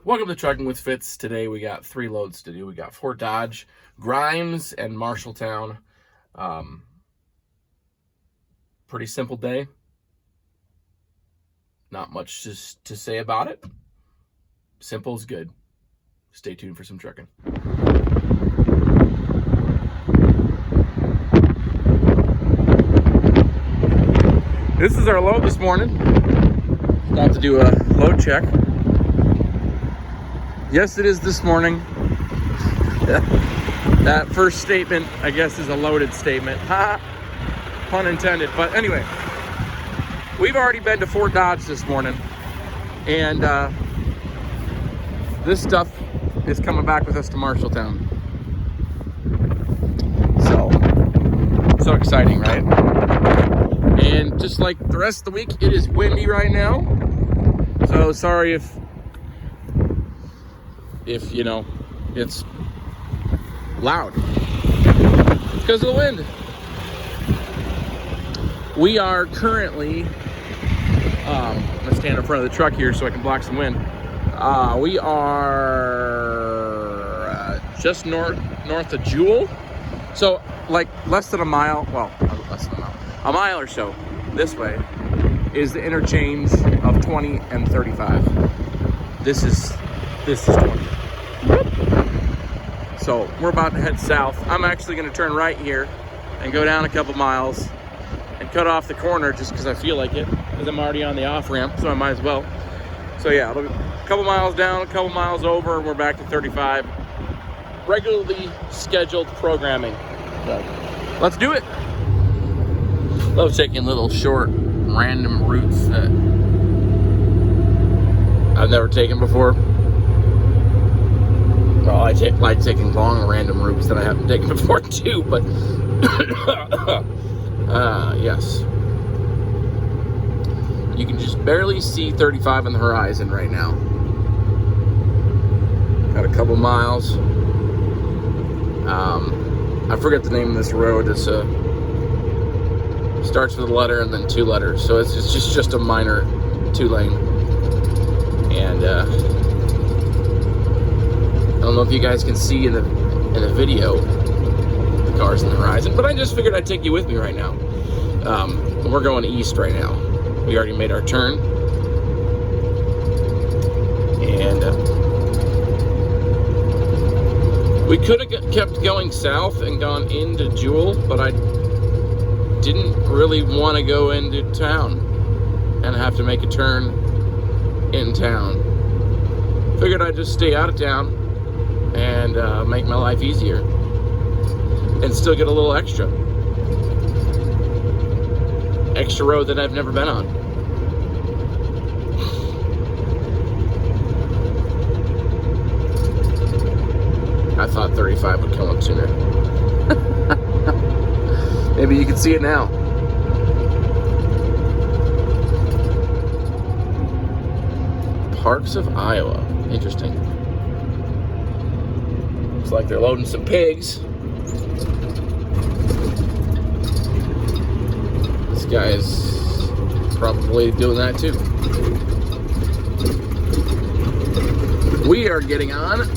Welcome to Trucking with Fitz. Today we got 3 loads to do. We got Fort Dodge, Grimes, and Marshalltown. Pretty simple day. Not much to say about it. Simple is good. Stay tuned for some trucking. This is our load this morning. About to do a load check. Yes, it is this morning. That first statement, I guess, is a loaded statement. Ha! Pun intended. But anyway, we've already been to Fort Dodge this morning, and this stuff is coming back with us to Marshalltown. So exciting, right? And just like the rest of the week, it is windy right now. So sorry if you know it's loud. It's because of the wind. We are currently I'm gonna stand in front of the truck here so I can block some wind. We are just north of Jewel, so like less than a mile, well, less than a mile or so this way is the interchange of 20 and 35. This is 20. So we're about to head south. I'm actually going to turn right here and go down a couple miles and cut off the corner just because I feel like it, because I'm already on the off ramp, so I might as well. So yeah, a couple miles down, a couple miles over, and we're back to 35. Regularly scheduled programming. So let's do it. Love taking little short random routes that I've never taken before. Well, I like taking long random routes that I haven't taken before too, but yes. You can just barely see 35 on the horizon right now. Got a couple miles. I forget the name of this road. It's starts with a letter and then 2 letters, so it's just a minor 2-lane. And I don't know if you guys can see in the video the cars on the horizon, but I just figured I'd take you with me right now. We're going east right now. We already made our turn, and we could have kept going south and gone into Jewel, but I didn't really want to go into town and have to make a turn in town. Figured I'd just stay out of town and make my life easier and still get a little extra road that I've never been on. I thought 35 would come up sooner. Maybe you can see it now. Parks of Iowa. Interesting. Looks like they're loading some pigs. This guy's probably doing that too. We are getting on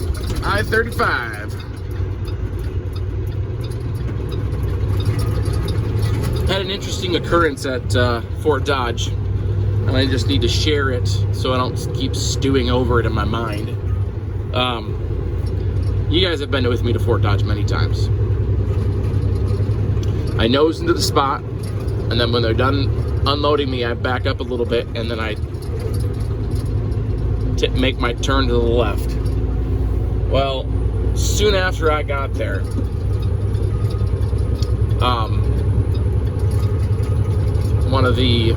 I-35. Had an interesting occurrence at Fort Dodge, and I just need to share it so I don't keep stewing over it in my mind. You guys have been with me to Fort Dodge many times. I nose into the spot, and then when they're done unloading me, I back up a little bit, and then I make my turn to the left. Well, soon after I got there, one of the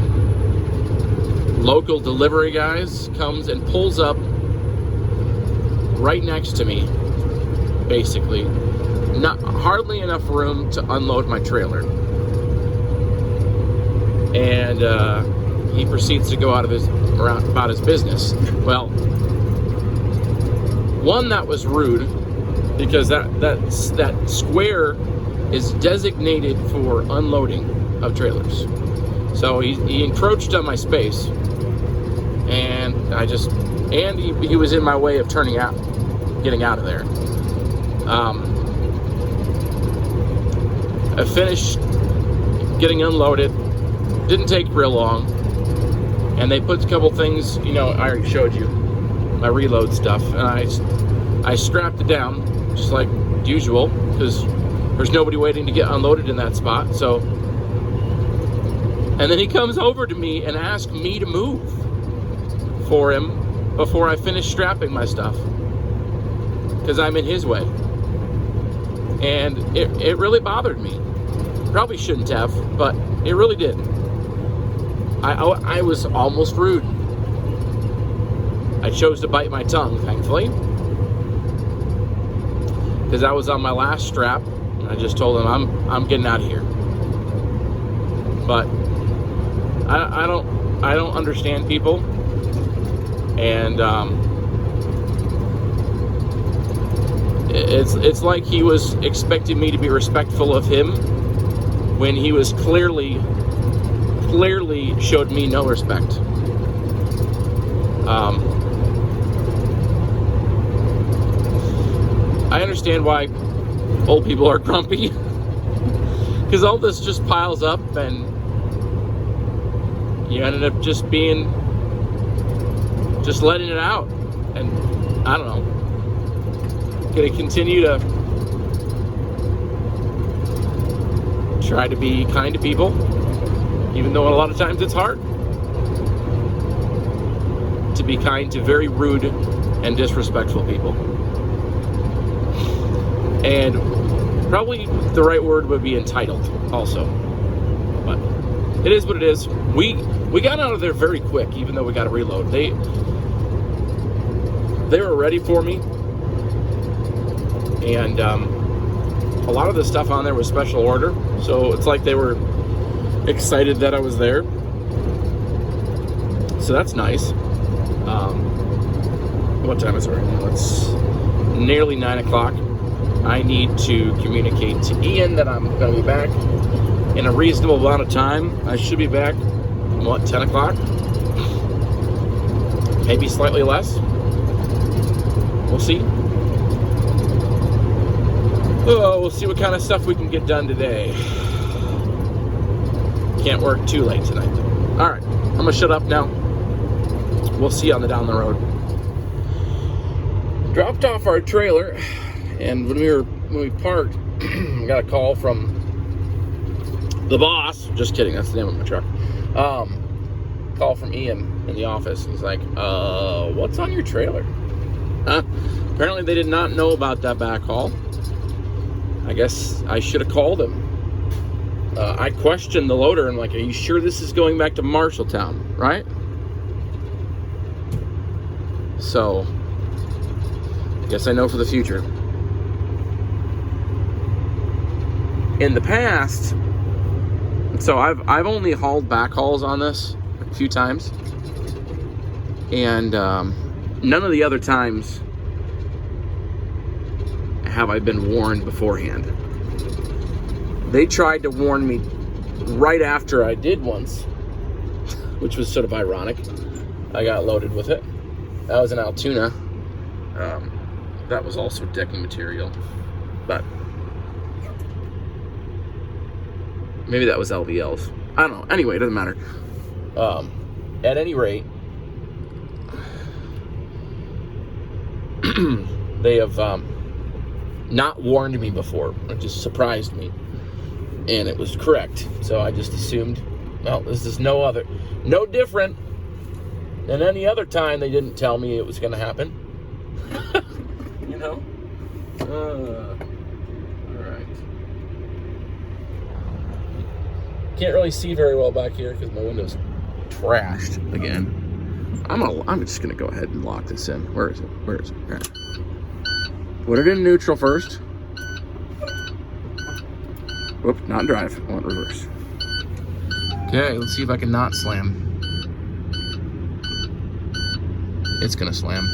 local delivery guys comes and pulls up right next to me, basically. Not hardly enough room to unload my trailer. And he proceeds to go about his business. Well, one, that was rude, because that square is designated for unloading of trailers. So he encroached on my space, and I just and he was in my way of getting out of there. I finished getting unloaded. Didn't take real long, and they put a couple things. I already showed you my reload stuff, and I strapped it down just like usual because there's nobody waiting to get unloaded in that spot. So, and then he comes over to me and asks me to move for him before I finish strapping my stuff because I'm in his way, and it really bothered me. Probably shouldn't have, but it really did. I was almost rude. I chose to bite my tongue, thankfully, because I was on my last strap, and I just told him I'm getting out of here. But I don't understand people, and it's like he was expecting me to be respectful of him when he was clearly showed me no respect. I understand why old people are grumpy because all this just piles up and you ended up just letting it out. And I don't know, gonna continue to try to be kind to people, even though a lot of times it's hard to be kind to very rude and disrespectful people. And probably the right word would be entitled also. But it is what it is. We got out of there very quick, even though we got to reload. They were ready for me. And a lot of the stuff on there was special order. So it's like they were excited that I was there. So that's nice. What time is it right now? It's nearly 9 o'clock. I need to communicate to Ian that I'm going to be back in a reasonable amount of time. I should be back, 10 o'clock? Maybe slightly less. We'll see. Oh, we'll see what kind of stuff we can get done today. Can't work too late tonight. All right, I'm going to shut up now. We'll see you on the down the road. Dropped off our trailer. And when we parked, we got a call from the boss. Just kidding, that's the name of my truck. Call from Ian in the office. He's like, what's on your trailer? Apparently they did not know about that backhaul. I guess I should have called him. I questioned the loader and like, are you sure this is going back to Marshalltown, right? So, I guess I know for the future. In the past, so I've only hauled backhauls on this a few times, and none of the other times have I been warned beforehand. They tried to warn me right after I did once, which was sort of ironic. I got loaded with it. That was an Altoona. That was also decking material, but maybe that was LVLs. I don't know. Anyway, it doesn't matter. At any rate, they have not warned me before. It just surprised me. And it was correct. So I just assumed, well, this is no different than any other time they didn't tell me it was going to happen. You know? All right. Can't really see very well back here because my window's trashed again. I'm just gonna go ahead and lock this in. Where is it? All right. Put it in neutral first. Whoop, not drive. I want reverse. Okay, let's see if I can not slam. It's gonna slam.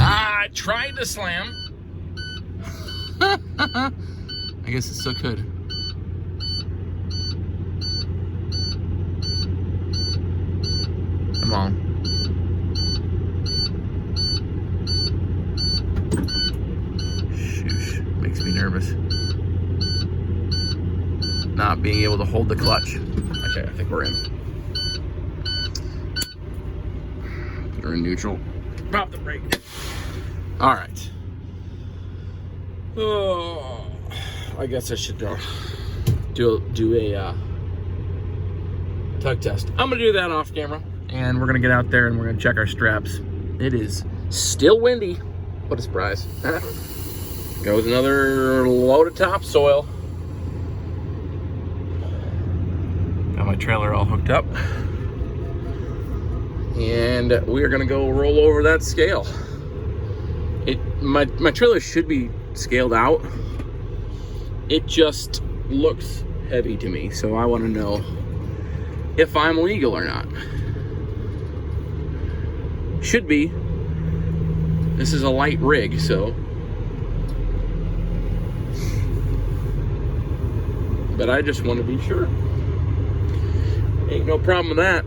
I tried to slam. I guess it still could. Come on. Shoosh, makes me nervous. Not being able to hold the clutch. Okay, I think we're in. Put her in neutral. Pop the brake. All right. Oh, I guess I should do a tug test. I'm gonna do that off camera, and we're gonna get out there and we're gonna check our straps. It is still windy. What a surprise. Goes another load of topsoil. Got my trailer all hooked up. And we are gonna go roll over that scale. My trailer should be scaled out. It just looks heavy to me, so I want to know if I'm legal or not. Should be. This is a light rig, so. But I just want to be sure. Ain't no problem with that.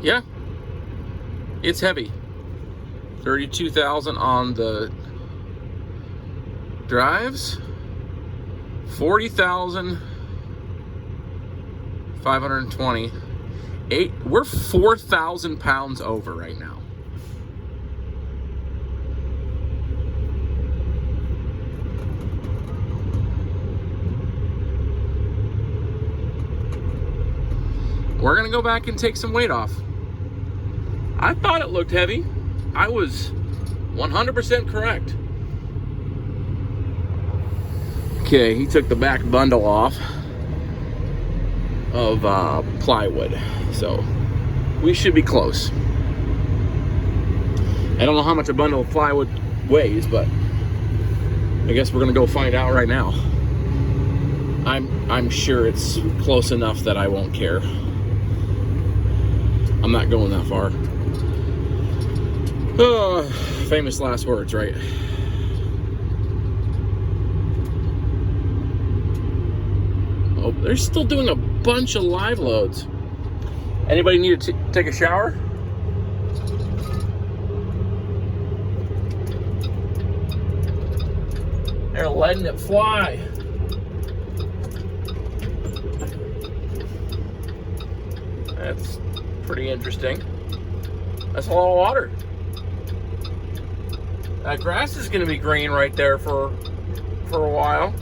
Yeah, it's heavy. 32,000 on the drives, 40,520. We're 4,000 pounds over right now. We're gonna go back and take some weight off. I thought it looked heavy. I was 100% correct. Okay, he took the back bundle off of plywood, so we should be close. I don't know how much a bundle of plywood weighs, but I guess we're gonna go find out right now. I'm sure it's close enough that I won't care. I'm not going that far. Oh, famous last words, right? Oh, they're still doing a bunch of live loads. Anybody need to take a shower? They're letting it fly. That's pretty interesting. That's a lot of water. That grass is going to be green right there for a while.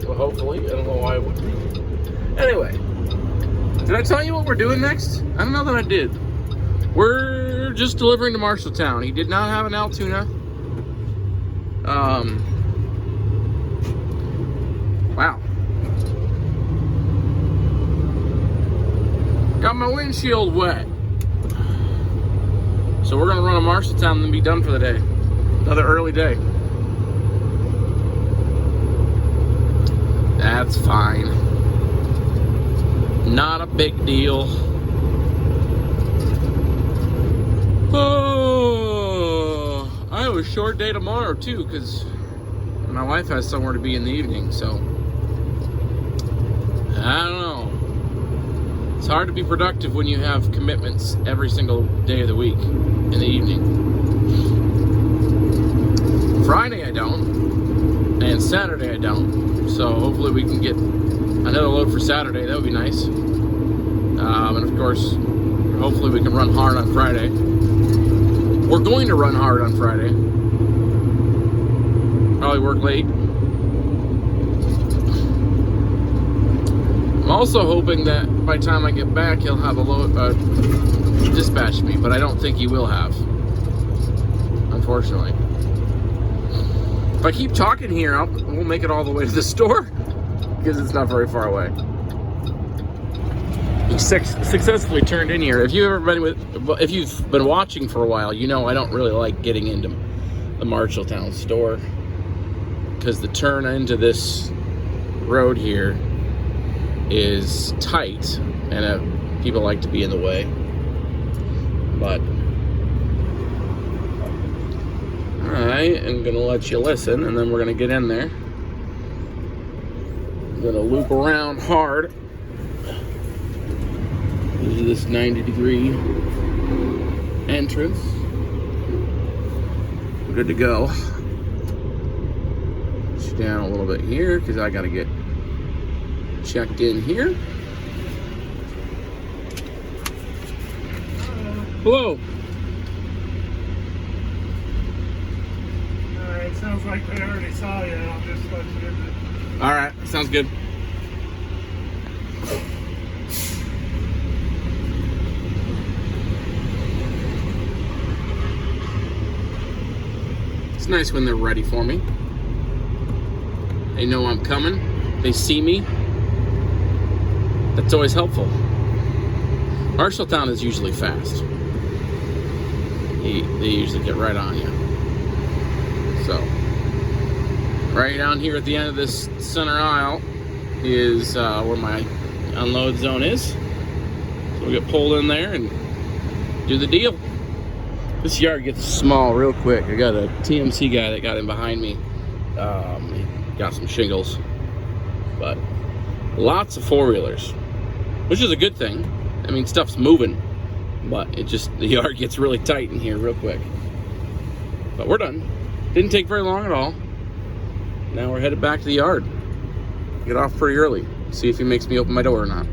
Well, hopefully. I don't know why it would be. Anyway, did I tell you what we're doing next? I don't know that I did. We're just delivering to Marshalltown. He did not have an Altoona. Wow. Got my windshield wet. So we're gonna run to Marshalltown and then be done for the day. Another early day. That's fine. Not a big deal. Oh, I have a short day tomorrow too, because my wife has somewhere to be in the evening, so I don't know. It's hard to be productive when you have commitments every single day of the week in the evening. Friday I don't, and Saturday I don't. So hopefully we can get another load for Saturday. That would be nice. And of course, hopefully we can run hard on Friday. We're going to run hard on Friday. Probably work late. I'm also hoping that by the time I get back, he'll have a load dispatch me, but I don't think he will have, unfortunately. If I keep talking here, we'll make it all the way to the store because it's not very far away. Successfully turned in here. If you've been watching for a while, you know I don't really like getting into the Marshalltown store because the turn into this road here is tight and people like to be in the way. But I am gonna let you listen, and then we're gonna get in there. I'm gonna loop around hard. This is this 90-degree entrance. We're good to go. Push down a little bit here because I gotta get checked in here. Hello. Alright, sounds like they already saw you. I'll just let you in. Alright, sounds good. It's nice when they're ready for me. They know I'm coming. They see me. That's always helpful. Marshalltown is usually fast. They usually get right on you. So, right down here at the end of this center aisle is where my unload zone is. So we'll get pulled in there and do the deal. This yard gets small real quick. I got a TMC guy that got in behind me. He got some shingles. But lots of four-wheelers, which is a good thing. I mean, stuff's moving, but the yard gets really tight in here real quick. But we're done. Didn't take very long at all. Now we're headed back to the yard. Get off pretty early. See if he makes me open my door or not.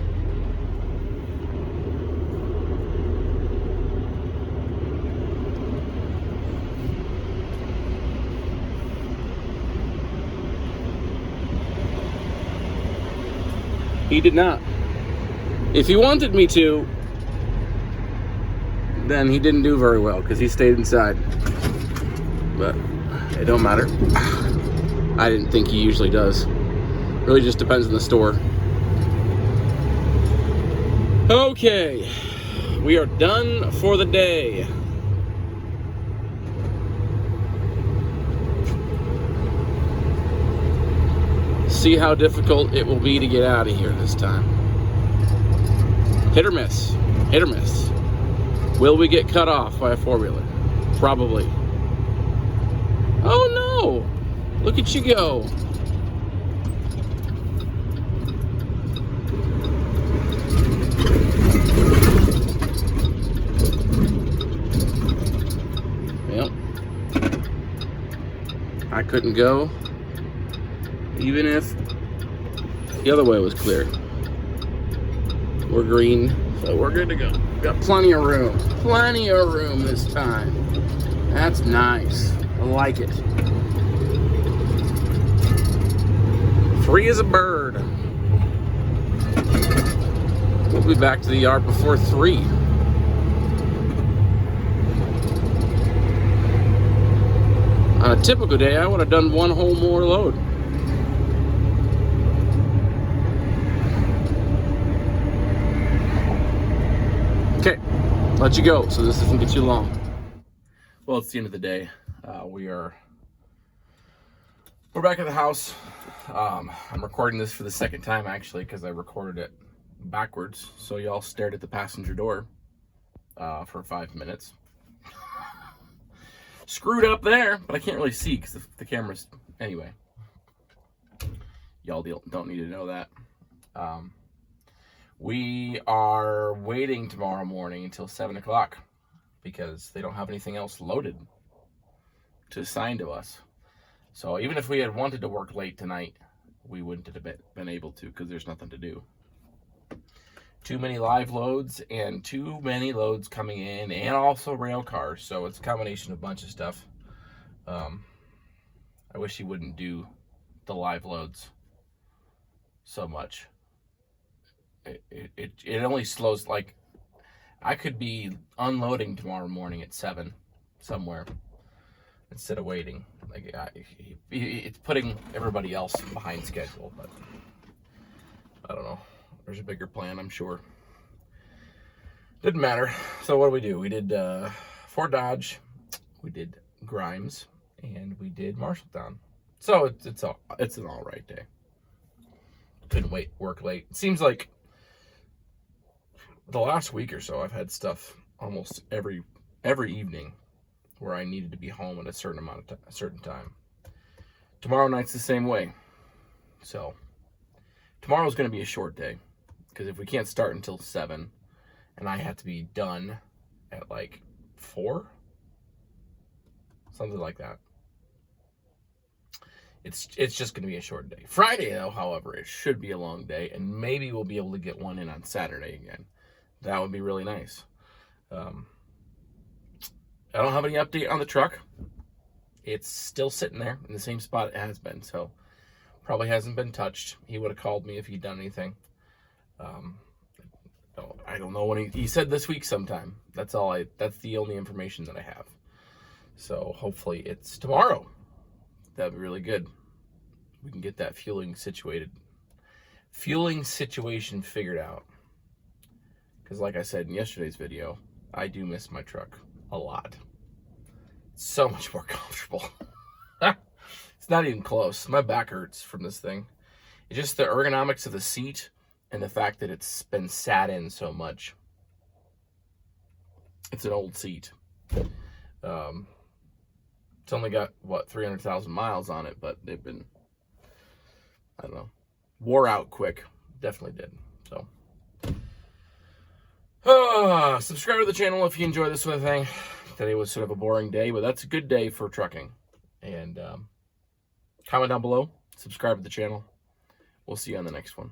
He did not. If he wanted me to, then he didn't do very well because he stayed inside. But it don't matter. I didn't think he usually does. Really just depends on the store. Okay, we are done for the day. See how difficult it will be to get out of here this time. Hit or miss. Hit or miss. Will we get cut off by a four-wheeler? Probably. Oh no! Look at you go. Well, I couldn't go even if the other way was clear. We're green, so we're good to go. Got plenty of room. Plenty of room this time. That's nice. I like it. Free as a bird. We'll be back to the yard before 3. On a typical day, I would have done one whole more load. Okay, let you go so this doesn't get too long. Well, it's the end of the day. We're back at the house. I'm recording this for the second time actually because I recorded it backwards, so y'all stared at the passenger door for 5 minutes. Screwed up there, but I can't really see because the camera's... Anyway, y'all don't need to know that. We are waiting tomorrow morning until 7 o'clock because they don't have anything else loaded to assign to us. So even if we had wanted to work late tonight, we wouldn't have been able to because there's nothing to do. Too many live loads and too many loads coming in, and also rail cars. So it's a combination of a bunch of stuff. I wish he wouldn't do the live loads so much. It only slows, like, I could be unloading tomorrow morning at 7 somewhere. instead of waiting. Like it's putting everybody else behind schedule, but I don't know. There's a bigger plan, I'm sure. Didn't matter. So what do? We did Fort Dodge, we did Grimes, and we did Marshalltown. So it's an all right day. Couldn't work late. It seems like the last week or so I've had stuff almost every evening where I needed to be home at a certain time. Tomorrow night's the same way. So tomorrow's going to be a short day because if we can't start until 7 and I have to be done at like 4, something like that. It's just going to be a short day. Friday, though, however, it should be a long day, and maybe we'll be able to get one in on Saturday again. That would be really nice. I don't have any update on the truck. It's still sitting there in the same spot it has been, so probably hasn't been touched. He would have called me if he'd done anything. I don't know when he said this week sometime. That's the only information that I have. So hopefully it's tomorrow. That'd be really good. We can get that fueling situation figured out. Because like I said in yesterday's video, I do miss my truck a lot. It's so much more comfortable. It's not even close. My back hurts from this thing. It's just the ergonomics of the seat and the fact that it's been sat in so much. It's an old seat. It's only got, 300,000 miles on it, but they've been, I don't know, wore out quick. Definitely did. So, subscribe to the channel if you enjoy this sort of thing. Today was sort of a boring day, but that's a good day for trucking. And comment down below, subscribe to the channel. We'll see you on the next one.